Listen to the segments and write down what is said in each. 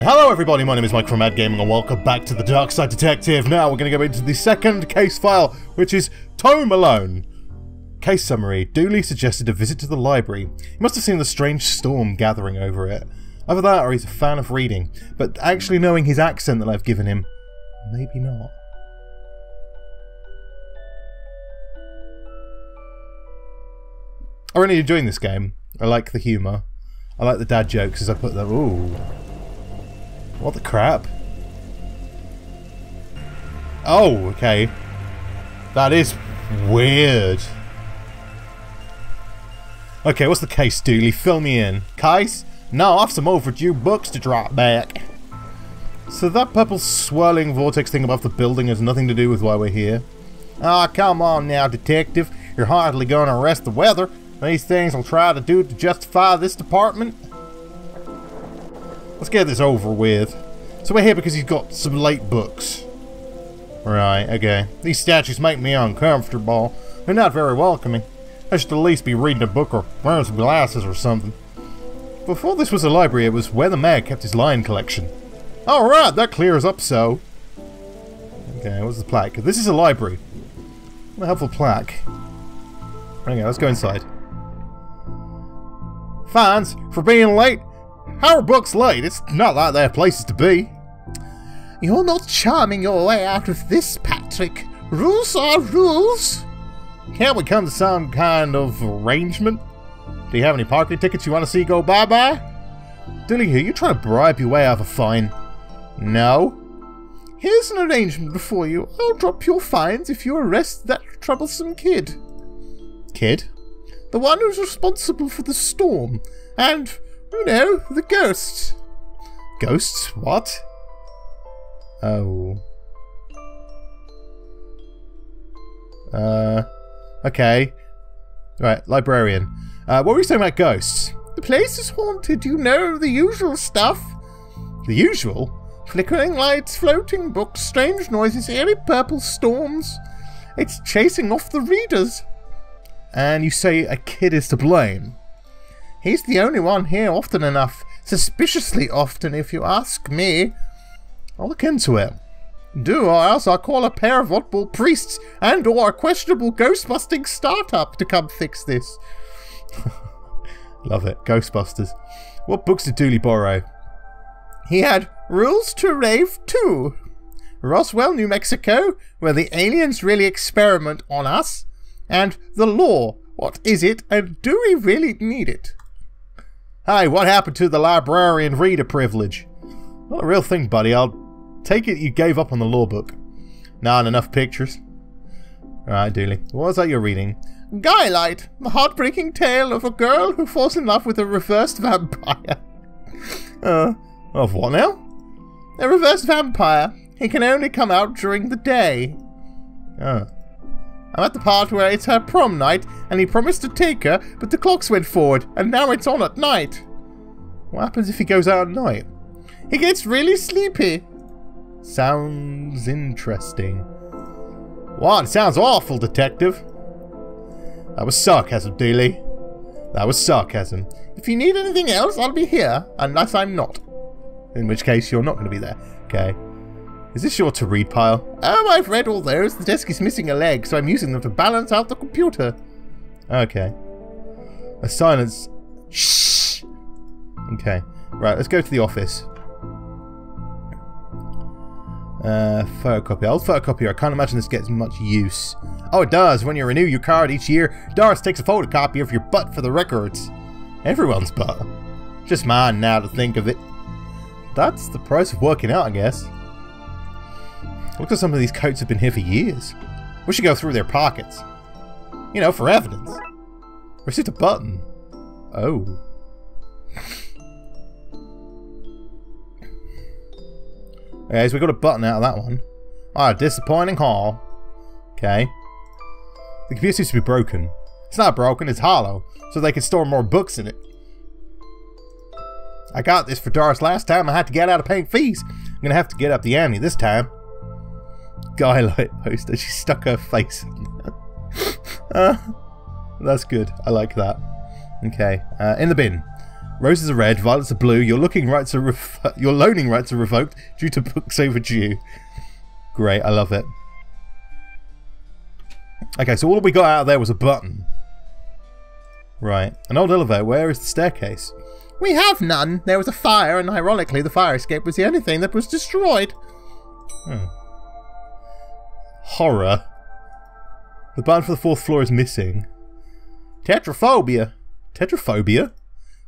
Hello everybody, my name is Mike from m.a.d Gaming and welcome back to the Darkside Detective. Now we're going to go into the second case file, which is Tome alone. Case summary. Dooley suggested a visit to the library. He must have seen the strange storm gathering over it. Either that or he's a fan of reading, but actually knowing his accent that I've given him, maybe not. I'm really enjoying this game. I like the humour. I like the dad jokes as I put them. Ooh. What the crap? Oh, okay. That is weird. Okay, what's the case, Dooley? Fill me in. Case? No, I've some overdue books to drop back. So that purple swirling vortex thing above the building has nothing to do with why we're here? Ah, come on now, detective. You're hardly going to arrest the weather. These things I'll try to do to justify this department. Let's get this over with. So we're here because he's got some late books. Right, okay. These statues make me uncomfortable. They're not very welcoming. I should at least be reading a book or wearing some glasses or something. Before this was a library, it was where the mayor kept his lion collection. Alright, that clears up so. Okay, what's the plaque? This is a library. What a helpful plaque. Okay, let's go inside. Fines for being late. How are books late? It's not like there are places to be. You're not charming your way out of this, Patrick. Rules are rules. Can't we come to some kind of arrangement? Do you have any parking tickets you want to see go bye-bye? Dooley, are you trying to bribe your way out of a fine? No. Here's an arrangement for you. I'll drop your fines if you arrest that troublesome kid. Kid? The one who's responsible for the storm. And, you know, the ghosts. Ghosts? What? Oh. Okay. Right, librarian. What were you saying about ghosts? The place is haunted, you know, the usual stuff. The usual? Flickering lights, floating books, strange noises, eerie purple storms. It's chasing off the readers. And you say a kid is to blame? He's the only one here often enough. Suspiciously often, if you ask me. I'll look into it. Do, or else I'll call a pair of oddball priests and or a questionable ghost-busting startup to come fix this. Love it. Ghostbusters. What books did Dooley borrow? He had Rules to Rave 2. Roswell, New Mexico, where the aliens really experiment on us. And The Law. What is it, and do we really need it? Hey, what happened to the librarian reader privilege? Not a real thing, buddy. I'll take it you gave up on the law book. Not enough pictures. Alright, Dooley. What was that you're reading? Guylight, the heartbreaking tale of a girl who falls in love with a reversed vampire. Of what now? A reversed vampire. He can only come out during the day. Oh. I'm at the part where it's her prom night, and he promised to take her, but the clocks went forward, and now it's on at night. What happens if he goes out at night? He gets really sleepy. Sounds interesting. What? It sounds awful, detective. That was sarcasm, Dooley. That was sarcasm. If you need anything else, I'll be here, unless I'm not. In which case, you're not going to be there. Okay. Is this your to-read pile? Oh, I've read all those. The desk is missing a leg, so I'm using them to balance out the computer. Okay. A silence. Shh! Okay. Right, let's go to the office. Photocopier. Old photocopier. I can't imagine this gets much use. Oh, it does. When you renew your card each year, Doris takes a photocopy of your butt for the records. Everyone's butt. Just mine now to think of it. That's the price of working out, I guess. Looks like some of these coats have been here for years. We should go through their pockets. You know, for evidence. Received a button. Oh. Okay, so we got a button out of that one. Ah, disappointing haul. Okay. The computer seems to be broken. It's not broken, it's hollow. So they can store more books in it. I got this for Doris last time. I had to get out of paying fees. I'm gonna have to get up the ante this time. Skylight poster. She stuck her face in. That's good. I like that. Okay. In the bin. Roses are red, violets are blue. Your loaning rights are revoked due to books overdue. Great, I love it. Okay, so all we got out of there was a button. Right, an old elevator. Where is the staircase? We have none. There was a fire, and ironically, the fire escape was the only thing that was destroyed. Horror. The button for the 4th floor is missing. Tetraphobia. Tetraphobia?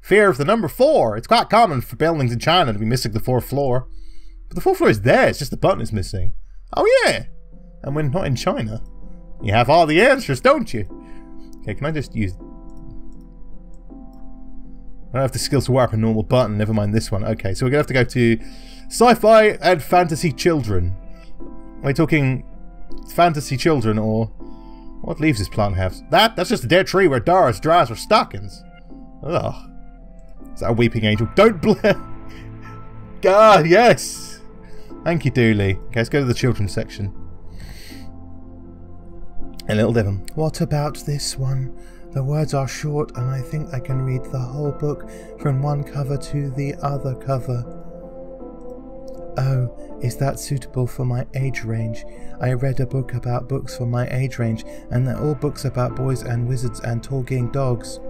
Fear of the number 4. It's quite common for buildings in China to be missing the 4th floor. But the 4th floor is there, it's just the button is missing. Oh yeah! And we're not in China. You have all the answers, don't you? Okay, can I just use... I don't have the skills to wire up a normal button, never mind this one. Okay, so we're going to have to go to sci-fi and fantasy children. Are we talking fantasy children or... What leaves this plant have? That's just a dead tree where Doris dries her stockings. Ugh. Is that a weeping angel? Don't blare! God, yes! Thank you, Dooley. Okay, let's go to the children's section. And little Devon. What about this one? The words are short and I think I can read the whole book from one cover to the other cover. Oh, is that suitable for my age range? I read a book about books for my age range and they're all books about boys and wizards and talking dogs.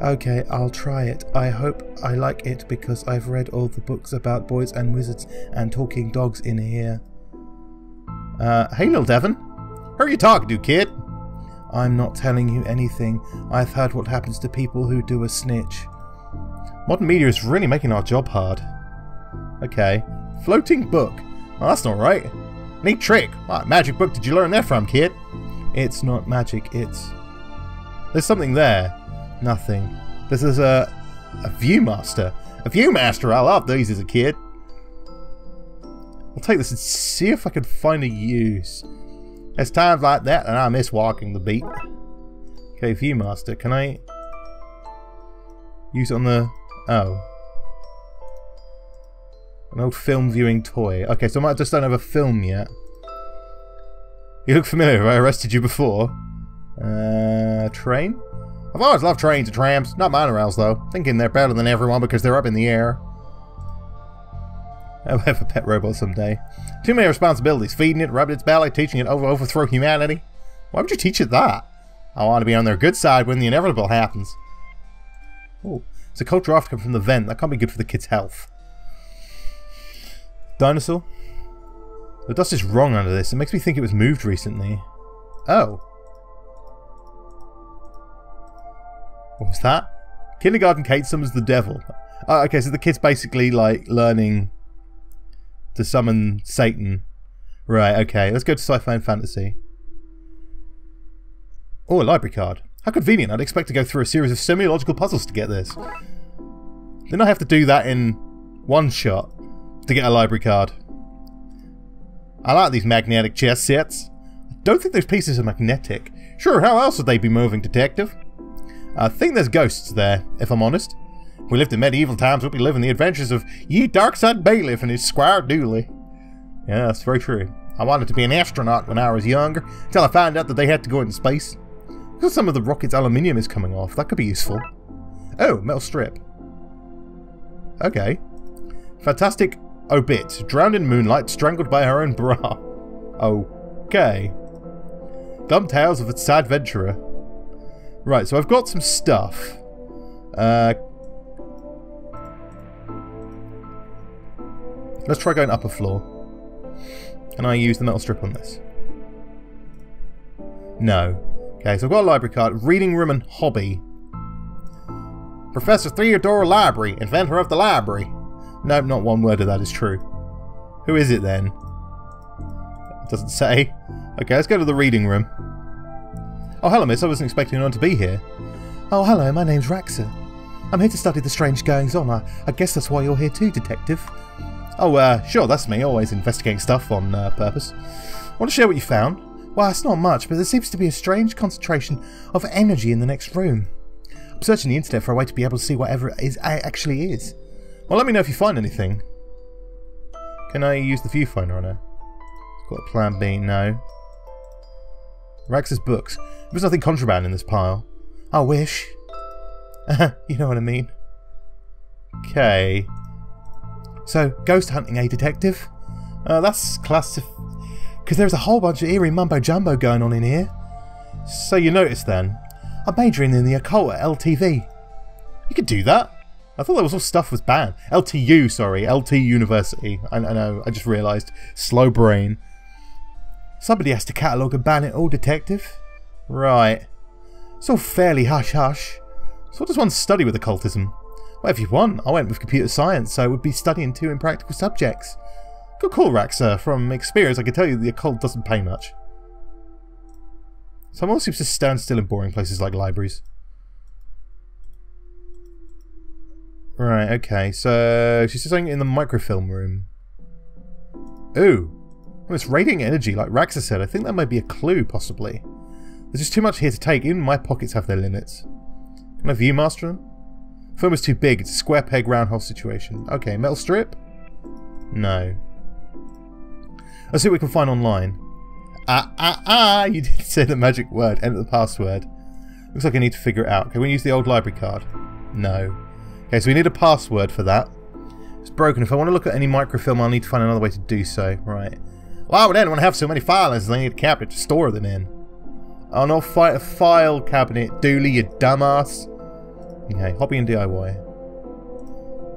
Okay, I'll try it. I hope I like it because I've read all the books about boys and wizards and talking dogs in here. Hey little Devon. Who are you talking to, kid? I'm not telling you anything. I've heard what happens to people who do a snitch. Modern media is really making our job hard. Okay. Floating book. Oh, that's not right. Neat trick. What magic book did you learn that from, kid? It's not magic, it's... There's something there. Nothing. This is a Viewmaster. A Viewmaster! I loved these as a kid. I'll take this and see if I can find a use. There's times like that and I miss walking the beat. Okay, Viewmaster. Can I use it on the... Oh. An old film viewing toy. Okay, so I just don't have a film yet. You look familiar. Have I arrested you before? Train? I've always loved trains and trams. Not monorails, though. Thinking they're better than everyone because they're up in the air. I'll have a pet robot someday. Too many responsibilities. Feeding it, rubbing its belly, teaching it to overthrow humanity. Why would you teach it that? I want to be on their good side when the inevitable happens. Oh, it's a cold draft coming from the vent. That can't be good for the kid's health. Dinosaur? The dust is wrong under this. It makes me think it was moved recently. Oh. What was that? Kindergarten Kate summons the devil. Oh, okay, so the kid's basically like learning to summon Satan. Right, okay. Let's go to sci-fi and fantasy. Oh, a library card. How convenient. I'd expect to go through a series of semi-logical puzzles to get this. Didn't I have to do that in one shot to get a library card? I like these magnetic chess sets. I don't think those pieces are magnetic. Sure, how else would they be moving, detective? I think there's ghosts there, if I'm honest. If we lived in medieval times, we'd be living the adventures of ye Darkside Bailiff and his Squire Dooley. Yeah, that's very true. I wanted to be an astronaut when I was younger, until I found out that they had to go into space. Because some of the rocket's aluminium is coming off, that could be useful. Oh, metal strip. Okay. Fantastic obit. Drowned in moonlight, strangled by her own bra. Okay. Dumb tales of a sad adventurer. Right, so I've got some stuff. Let's try going upper floor. Can I use the metal strip on this? No. Okay, so I've got a library card. Reading room and hobby. Professor Theodore Library, inventor of the library. Nope, not one word of that is true. Who is it then? It doesn't say. Okay, let's go to the reading room. Oh, hello, miss. I wasn't expecting anyone to be here. Oh, hello. My name's Raxa. I'm here to study the strange goings-on. I guess that's why you're here too, detective. Oh, sure, that's me. Always investigating stuff on purpose. Want to share what you found? Well, it's not much, but there seems to be a strange concentration of energy in the next room. I'm searching the internet for a way to be able to see whatever it actually is. Well, let me know if you find anything. Can I use the viewfinder on her? Got a plan B? No. Rax's books. There's nothing contraband in this pile. I wish. You know what I mean. Okay. So, ghost hunting, eh, detective? That's classic. Because there's a whole bunch of eerie mumbo-jumbo going on in here. So you noticed then, I'm majoring in the occult at LTV. You could do that. I thought that was all stuff was banned. LTU, sorry. LT University. I know, I just realised. Slow brain. Somebody has to catalogue and ban it all, detective. Right. It's all fairly hush-hush. So what does one study with occultism? Whatever you want. I went with computer science, so I would be studying 2 impractical subjects. Good call, Raxa. From experience, I can tell you the occult doesn't pay much. Someone seems to stand still in boring places like libraries. Right, okay, so she's something in the microfilm room. Ooh. Well, it's radiating energy, like Raxa said. I think that might be a clue, possibly. There's just too much here to take. Even my pockets have their limits. Can I Viewmaster them? Film is too big. It's a square peg round hole situation. Okay, metal strip? No. Let's see what we can find online. You did say the magic word. Enter the password. Looks like I need to figure it out. Can we use the old library card? No. Okay, so we need a password for that. It's broken. If I want to look at any microfilm, I'll need to find another way to do so. Right. Why would anyone have so many files as I need a cabinet to store them in? Oh, no, a file cabinet. Dooley, you dumbass. Okay, hobby and DIY.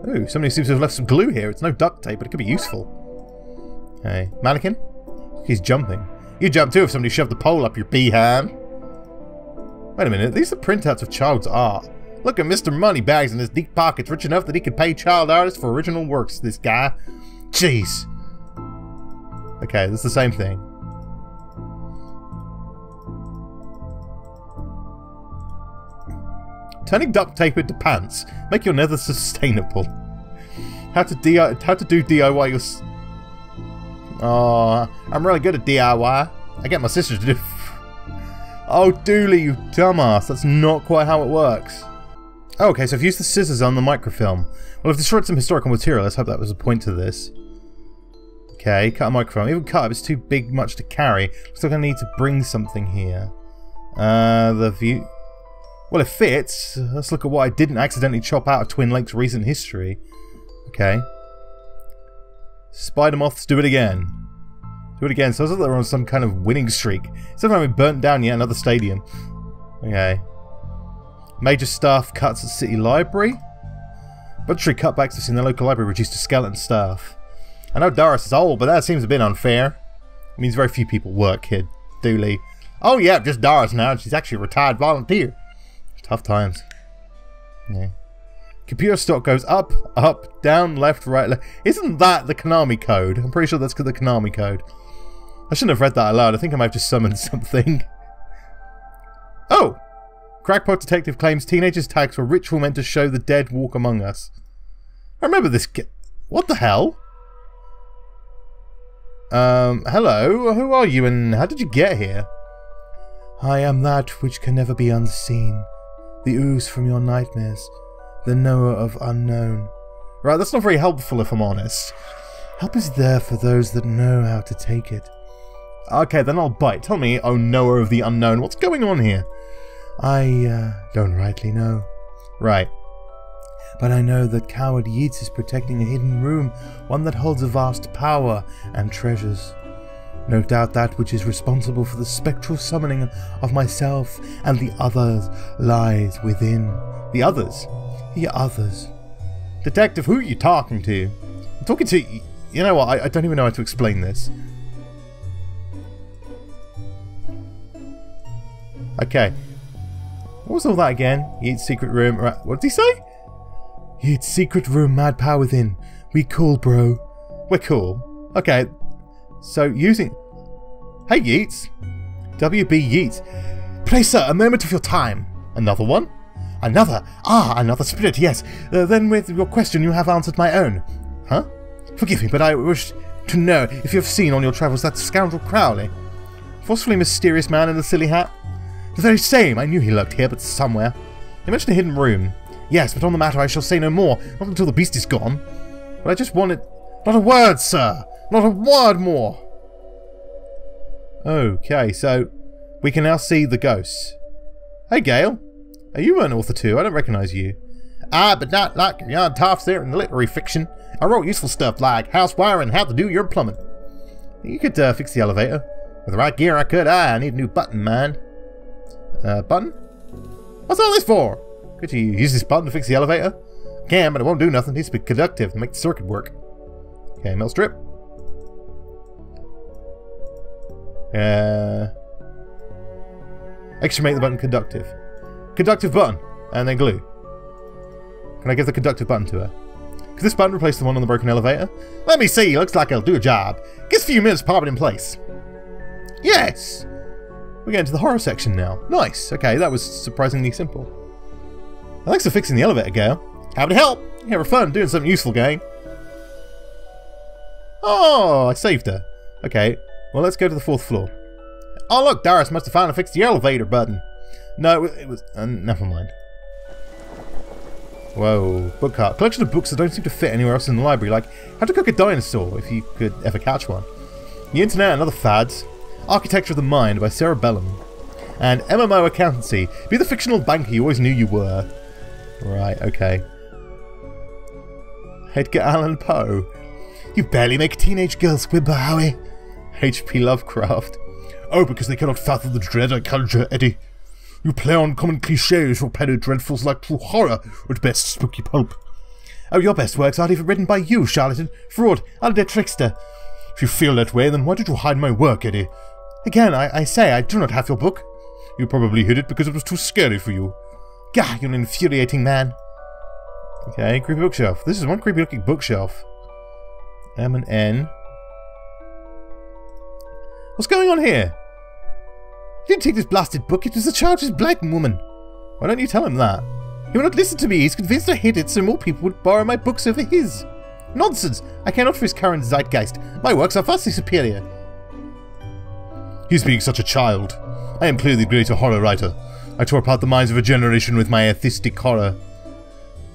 Ooh, somebody seems to have left some glue here. It's no duct tape, but it could be useful. Okay, mannequin? He's jumping. You jump too if somebody shoved the pole up your behind. Wait a minute, these are printouts of child's art. Look at Mr. Moneybags in his deep pockets, rich enough that he could pay child artists for original works, this guy. Jeez. Okay, that's the same thing. Turning duct tape into pants. Make your nether sustainable. How to do DIY your... Oh, I'm really good at DIY. I get my sisters to do... Oh, Dooley, you dumbass. That's not quite how it works. Oh, okay, so I've used the scissors on the microfilm. Well, I've destroyed some historical material. Let's hope that was a point to this. Okay, cut a microfilm. Even cut it's too big much to carry. Looks like I need to bring something here. The view... Well, it fits. Let's look at what I didn't accidentally chop out of Twin Lakes' recent history. Okay. Spider moths, do it again. Do it again. So I thought they were on some kind of winning streak. Somehow we burnt down yet another stadium. Okay. Major staff cuts at City Library. Budgetary cutbacks have seen the local library reduced to skeleton staff. I know Doris is old, but that seems a bit unfair. It means very few people work here, Dooley. Oh yeah, just Doris now. She's actually a retired volunteer. Tough times. Yeah. Computer stock goes up, up, down, left, right, left. Isn't that the Konami code? I'm pretty sure that's the Konami code. I shouldn't have read that aloud. I think I might have just summoned something. Oh! Crackpot detective claims teenagers' tags were ritual meant to show the dead walk among us. I remember this What the hell? Hello? Who are you and how did you get here? I am that which can never be unseen. The ooze from your nightmares. The knower of unknown. Right, that's not very helpful if I'm honest. Help is there for those that know how to take it. Okay, then I'll bite. Tell me, oh knower of the unknown, what's going on here? I don't rightly know. Right. But I know that Coward Yeats is protecting a hidden room, one that holds a vast power and treasures. No doubt that which is responsible for the spectral summoning of myself and the others lies within. The others? The others. Detective, who are you talking to? I'm talking to... You know what, I don't even know how to explain this. Okay. What was all that again? Yeats' secret room... What did he say? Yeats' secret room, mad power within. We cool, bro. We're cool. Okay. So, using... Hey, Yeats. W.B. Yeats. Please, sir, a moment of your time. Another one? Another? Ah, another spirit, yes. Then with your question you have answered my own. Huh? Forgive me, but I wish to know if you have seen on your travels that scoundrel Crowley. Forcefully mysterious man in the silly hat? The very same. I knew he lurked here, but somewhere. You mentioned a hidden room. Yes, but on the matter I shall say no more. Not until the beast is gone. But I just wanted... Not a word, sir! Not a word more! Okay, so we can now see the ghosts. Hey, Gale. Are you an author too? I don't recognise you. Ah, but not like your young toffs there in the literary fiction. I wrote useful stuff like house wiring and how to do your plumbing. You could fix the elevator. With the right gear I could. Ah, I need a new button, man. Button? What's all this for? Could you use this button to fix the elevator? I can, but it won't do nothing. It needs to be conductive to make the circuit work. Okay, metal strip. Extra make the button conductive. Conductive button. And then glue. Can I give the conductive button to her? Could this button replace the one on the broken elevator? Let me see. Looks like it'll do a job. Gives a few minutes to pop it in place. Yes! We're getting to the horror section now. Nice. Okay, that was surprisingly simple. Thanks for fixing the elevator, girl. Happy to help. You have fun doing something useful, gang. Oh, I saved her. Okay, well, let's go to the 4th floor. Oh, look, Doris must have finally fixed the elevator button. No, it was... never mind. Whoa, book cart. Collection of books that don't seem to fit anywhere else in the library, like How to Cook a Dinosaur, if you could ever catch one. The Internet and Other Fads. Architecture of the Mind by Sarah Bellum. And MMO Accountancy. Be the fictional banker you always knew you were. Right, okay. Edgar Allan Poe. You barely make a teenage girl squibber, Howie. H.P Lovecraft. Oh, because they cannot fathom the dread I conjure, Eddie. You play on common cliches or pedo dreadfuls like true horror, or at best spooky pulp. Oh, your best works aren't even written by you, charlatan, fraud, undead trickster. If you feel that way, then why did you hide my work, Eddie? Again, I say, I do not have your book. You probably hid it because it was too scary for you. Gah, you're an infuriating man. Okay, creepy bookshelf. This is one creepy looking bookshelf. M and N. What's going on here? He didn't take this blasted book, it was the charge's blighting woman. Why don't you tell him that? He will not listen to me, he's convinced I hid it so more people would borrow my books over his. Nonsense! I cannot risk current zeitgeist. My works are vastly superior. He's being such a child. I am clearly the greater horror writer. I tore apart the minds of a generation with my atheistic horror.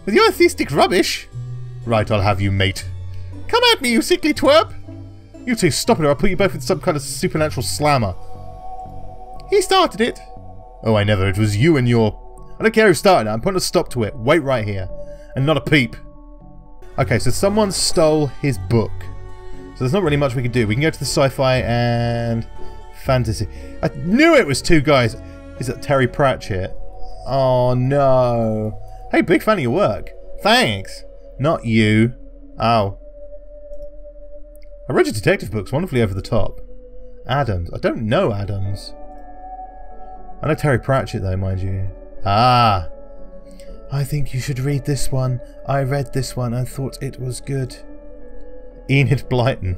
With your atheistic rubbish? Right, I'll have you, mate. Come at me, you sickly twerp! You two stop it or I'll put you both in some kind of supernatural slammer. He started it. Oh, I never. It was you and your... I don't care who started it. I'm putting a stop to it. Wait right here. And not a peep. Okay, so someone stole his book. So there's not really much we can do. We can go to the sci-fi and... fantasy. I knew it was two guys. Is it Terry Pratchett? Oh, no. Hey, big fan of your work. Thanks. Not you. Oh. I read your detective books. Wonderfully over the top. Adams. I don't know Adams. I know Terry Pratchett, though, mind you. Ah. I think you should read this one. I read this one and thought it was good. Enid Blyton.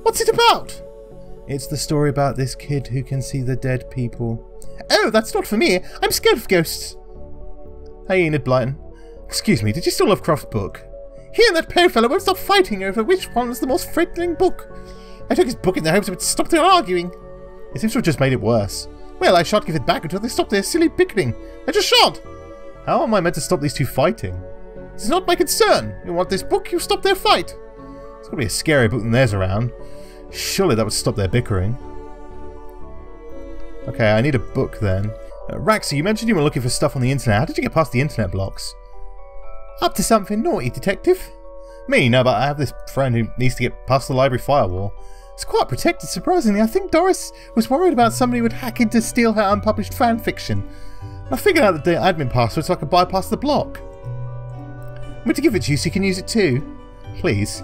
What's it about? It's the story about this kid who can see the dead people. Oh, that's not for me. I'm scared of ghosts. Hey, Enid Blyton. Excuse me, did you steal Lovecraft's book? He and that poor fellow won't stop fighting over which one was the most frightening book. I took his book in the hopes it would stop their arguing. It seems to have just made it worse. Well, I shan't give it back until they stop their silly bickering. I just shan't. How am I meant to stop these two fighting? This is not my concern. You want this book, you stop their fight. It's gotta be a scarier book than theirs around. Surely that would stop their bickering. Okay, I need a book then. Raxy, you mentioned you were looking for stuff on the internet. How did you get past the internet blocks? Up to something naughty, detective. Me? No, but I have this friend who needs to get past the library firewall. It's quite protected, surprisingly. I think Doris was worried about somebody would hack in to steal her unpublished fan fiction. I figured out the admin password so I could bypass the block. I'm going to give it to you so you can use it too. Please.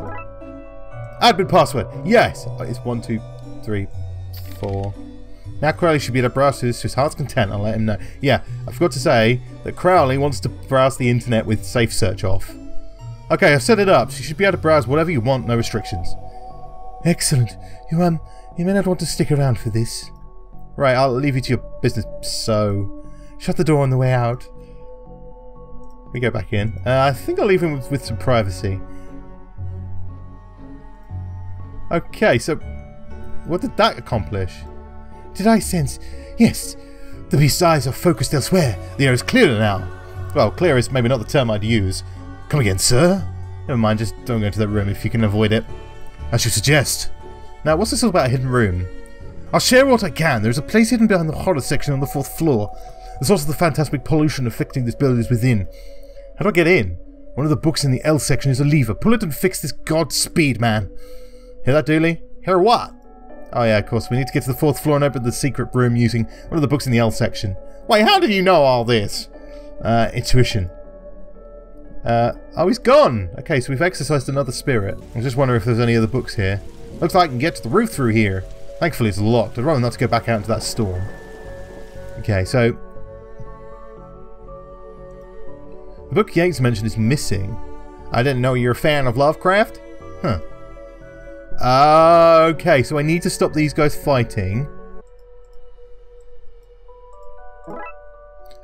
Admin password. Yes. It's 1, 2, 3, 4. Now Crowley should be able to browse to his heart's content. I'll let him know. Yeah, I forgot to say that Crowley wants to browse the internet with safe search off. Okay, I've set it up. She should be able to browse whatever you want, no restrictions. Excellent. You may not want to stick around for this. Right, I'll leave you to your business, so... Shut the door on the way out. We go back in. I think I'll leave him with some privacy. Okay, so... What did that accomplish? Did I sense... Yes, the beast's eyes are focused elsewhere. The air is clearer now. Well, clear is maybe not the term I'd use. Come again, sir? Never mind, just don't go into that room if you can avoid it. As you suggest. Now, what's this all about a hidden room? I'll share what I can. There's a place hidden behind the horror section on the 4th floor. The source of the phantasmic pollution affecting this building is within. How do I get in? One of the books in the L section is a lever. Pull it and fix this Godspeed, man. Hear that, Dooley? Hear what? Oh yeah, of course. We need to get to the 4th floor and open the secret room using one of the books in the L section. Wait, how did you know all this? Intuition. Oh, he's gone! Okay, so we've exercised another spirit. I just wonder if there's any other books here. Looks like I can get to the roof through here. Thankfully it's locked. I'd rather not to go back out into that storm. Okay, so... the book Yates mentioned is missing. I didn't know you're a fan of Lovecraft? Huh. Okay, so I need to stop these guys fighting.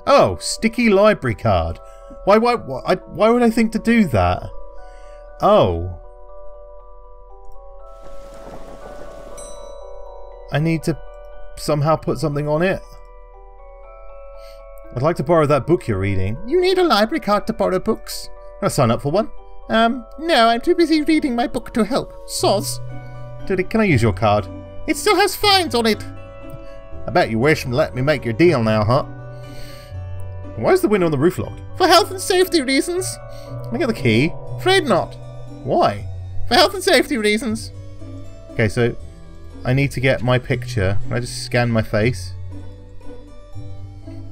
Oh, sticky library card. Why would I think to do that? Oh. I need to somehow put something on it. I'd like to borrow that book you're reading. You need a library card to borrow books. Can I sign up for one? No, I'm too busy reading my book to help. Soz. Dude, can I use your card? It still has fines on it. I bet you wish and let me make your deal now, huh? Why is the window on the roof locked? For health and safety reasons. Can I get the key? Afraid not. Why? For health and safety reasons. Okay, so I need to get my picture. Can I just scan my face?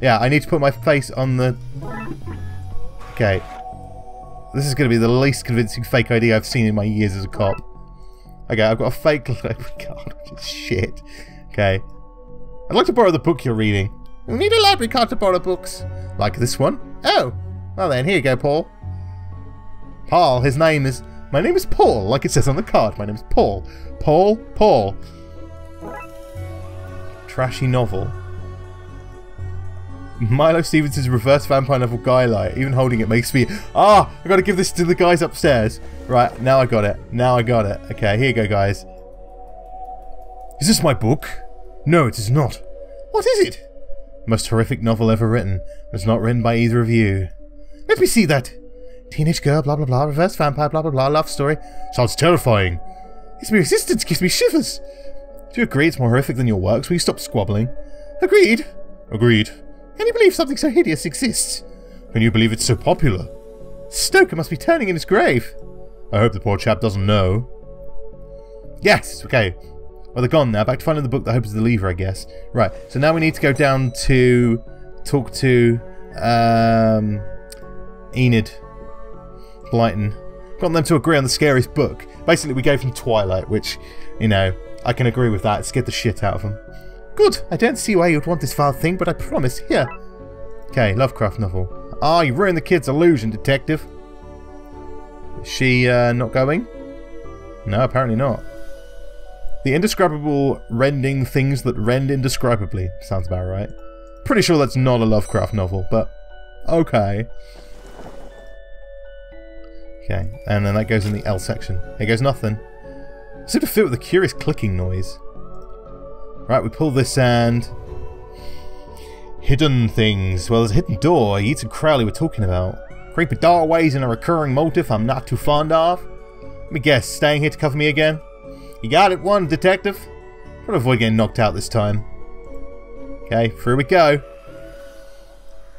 Yeah, I need to put my face on the... Okay. This is going to be the least convincing fake ID I've seen in my years as a cop. Okay, I've got a fake library card, which is shit. Okay. I'd like to borrow the book you're reading. You need a library card to borrow books. Like this one? Oh. Well then, here you go, Paul. Paul, his name is... My name is Paul, like it says on the card. My name is Paul. Paul. Trashy novel. Milo Stevenson's reverse vampire novel Guylight. Even holding it makes me... Ah! I gotta give this to the guys upstairs. Right, now I got it. Okay, here you go, guys. Is this my book? No, it is not. What is it? Most horrific novel ever written. It's not written by either of you. Let me see that. Teenage girl, blah blah blah, reverse vampire, blah blah blah, love story. Sounds terrifying. Its mere existence gives me shivers. Do you agree it's more horrific than your works? Will you stop squabbling? Agreed. Agreed. Can you believe something so hideous exists? Can you believe it's so popular? Stoker must be turning in his grave. I hope the poor chap doesn't know. Yes, okay. Well, they're gone now. Back to finding the book that opens the lever, I guess. Right, so now we need to go down to talk to Enid Blyton. Got them to agree on the scariest book. Basically, we gave them Twilight, which, you know, I can agree with that. It scared the shit out of them. Good. I don't see why you'd want this vile thing, but I promise. Here. Okay, Lovecraft novel. Ah, you ruined the kid's illusion, detective. Is she not going? No, apparently not. The indescribable rending things that rend indescribably. Sounds about right. Pretty sure that's not a Lovecraft novel, but okay. Okay, and then that goes in the L section. Here goes nothing. I seem to fit with a curious clicking noise. Right, we pull this and... Hidden things. Well, there's a hidden door Yeats and Crowley were talking about. Creepy doorways and a recurring motif I'm not too fond of. Let me guess, staying here to cover me again? You got it, one, detective. Try to avoid getting knocked out this time. Okay, through we go.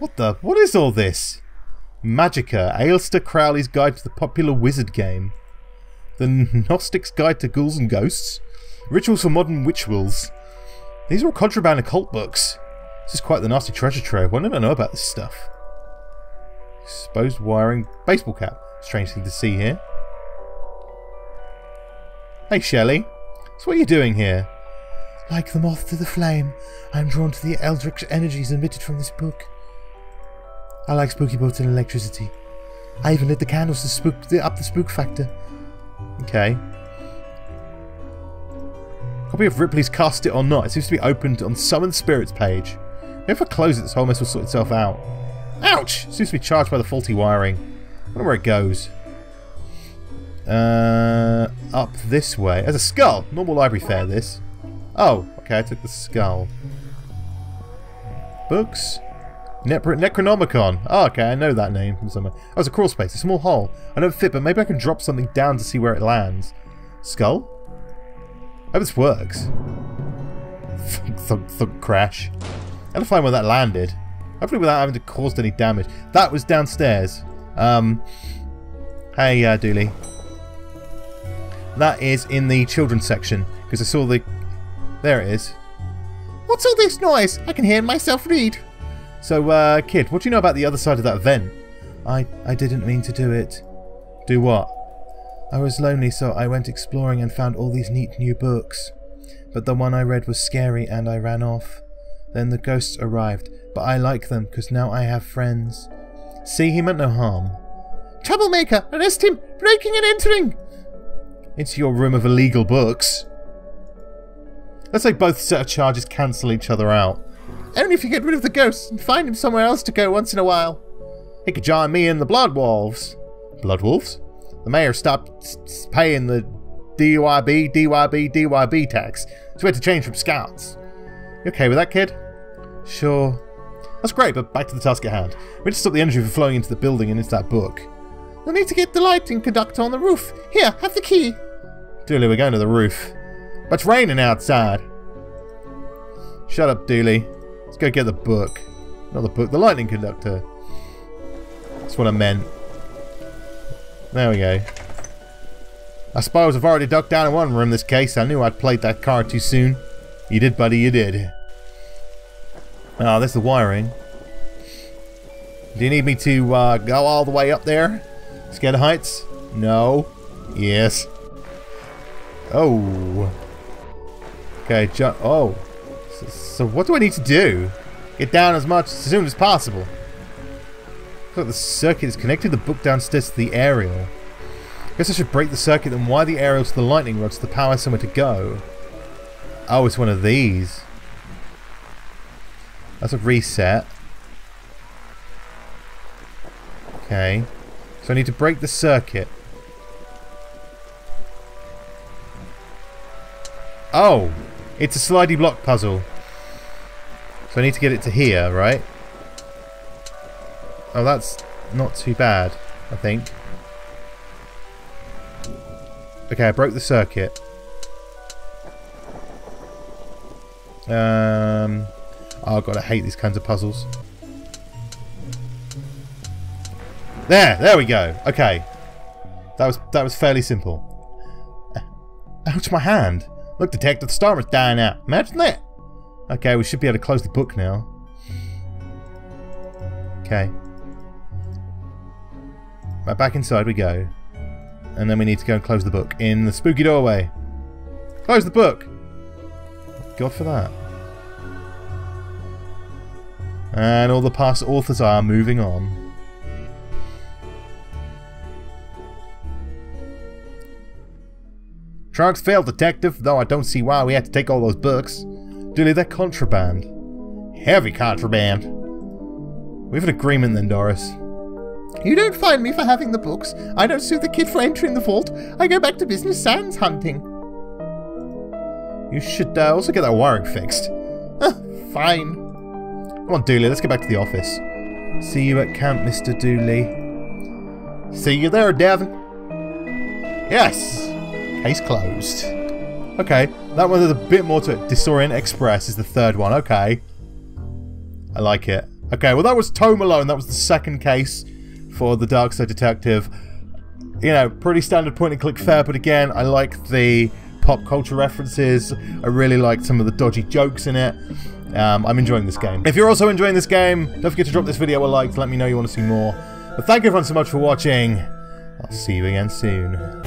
What is all this? Magica, Ailster Crowley's Guide to the Popular Wizard Game. The Gnostic's Guide to Ghouls and Ghosts. Rituals for Modern Witchwills. These are all contraband occult books. This is quite the nasty treasure trove. Why didn't I know about this stuff? Exposed wiring. Baseball cap. Strange thing to see here. Hey Shelley. So what are you doing here? Like the moth to the flame, I am drawn to the eldritch energies emitted from this book. I like spooky boats and electricity. I even lit the candles to up the spook factor. Okay. Copy of Ripley's Cast It or Not. It seems to be opened on Summon Spirits page. Maybe if I close it, this whole mess will sort itself out. Ouch! It seems to be charged by the faulty wiring. I wonder where it goes. Up this way. There's a skull! Normal library fare, this. Oh, okay, I took the skull. Books? Necronomicon. Oh, okay, I know that name from somewhere. Oh, it's a crawl space, a small hole. I don't fit, but maybe I can drop something down to see where it lands. Skull? I hope this works. Thunk, thunk, thunk, crash. I gotta find where that landed. Hopefully without having to cause any damage. That was downstairs. Hey, Dooley. That is in the children's section, because I saw the... There it is. What's all this noise? I can hear myself read. So, kid, what do you know about the other side of that vent? I didn't mean to do it. Do what? I was lonely, so I went exploring and found all these neat new books. But the one I read was scary and I ran off. Then the ghosts arrived, but I like them because now I have friends. See, he meant no harm. Troublemaker! Arrest him! Breaking and entering! Into your room of illegal books. Let's say both set of charges cancel each other out. Only if you get rid of the ghosts and find him somewhere else to go once in a while. He could join me in the Blood Wolves. Blood Wolves? The mayor stopped paying the DYB tax, so we had to change from scouts. You okay with that, kid? Sure. That's great, but back to the task at hand. We need to stop the energy from flowing into the building and into that book. We'll need to get the lighting conductor on the roof. Here, have the key. Dooley, we're going to the roof. But it's raining outside. Shut up, Dooley. Let's go get the book. Not the book, the lightning conductor. That's what I meant. There we go. I suppose I've already ducked down in one room in this case. I knew I'd played that card too soon. You did, buddy, you did. Oh, there's the wiring. Do you need me to go all the way up there? Scared of heights? No. Yes. Oh. Okay, oh. So what do I need to do? Get down as soon as possible. Looks like the circuit is connecting the book downstairs to the aerial. Guess I should break the circuit and wire the aerial to the lightning rods to power somewhere to go. Oh, it's one of these. That's a reset. Okay. So I need to break the circuit. Oh! It's a slidey block puzzle. So I need to get it to here, right? Oh, that's not too bad, I think. Okay, I broke the circuit. Oh god, I hate these kinds of puzzles. There we go. Okay, that was fairly simple. Ouch, my hand! Look, Detective, the star is dying out. Imagine that. Okay, we should be able to close the book now. Okay. Right, back inside we go. And then we need to go and close the book in the spooky doorway. Close the book! God for that. And all the past authors are moving on. Trunks failed, Detective, though I don't see why we had to take all those books. Dooley, they're contraband. Heavy contraband. We have an agreement then, Doris. You don't fine me for having the books. I don't sue the kid for entering the vault. I go back to business sans hunting. You should also get that wiring fixed. Fine. Come on, Dooley, let's get back to the office. See you at camp, Mr. Dooley. See you there, Devon. Yes! Case closed. Okay, that one has a bit more to it. Disorient Express is the third one. Okay. I like it. Okay, well that was Tome alone. That was the second case for the Darkside Detective. You know, pretty standard point and click fare, but again, I like the pop culture references. I really like some of the dodgy jokes in it. I'm enjoying this game. If you're also enjoying this game, don't forget to drop this video a like to let me know you want to see more. But thank you everyone so much for watching. I'll see you again soon.